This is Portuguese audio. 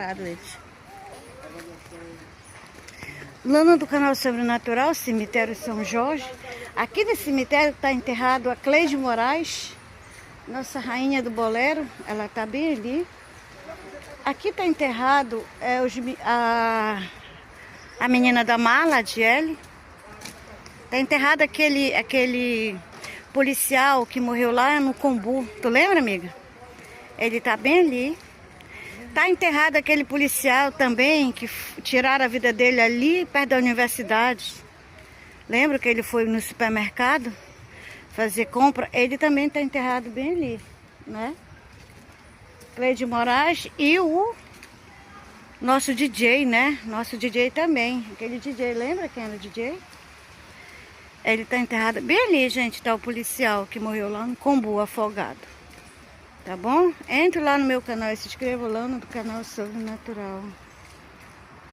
parado eles. Lana do canal Sobrenatural, cemitério São Jorge. Aqui nesse cemitério está enterrado a Cleide Moraes, nossa rainha do bolero. Ela está bem ali. Aqui está enterrado a menina da mala, a Diele. Está enterrado aquele policial que morreu lá no Combu. Tu lembra, amiga? Ele está bem ali. Está enterrado aquele policial também, que tiraram a vida dele ali, perto da universidade. Lembra que ele foi no supermercado fazer compra? Ele também está enterrado bem ali, né? Cleide Moraes e o nosso DJ, né? Nosso DJ também. Aquele DJ, lembra quem era o DJ? Ele está enterrado bem ali, gente. Está o policial que morreu lá no Combu, afogado. Tá bom? Entre lá no meu canal e se inscreva lá no canal Sobrenatural.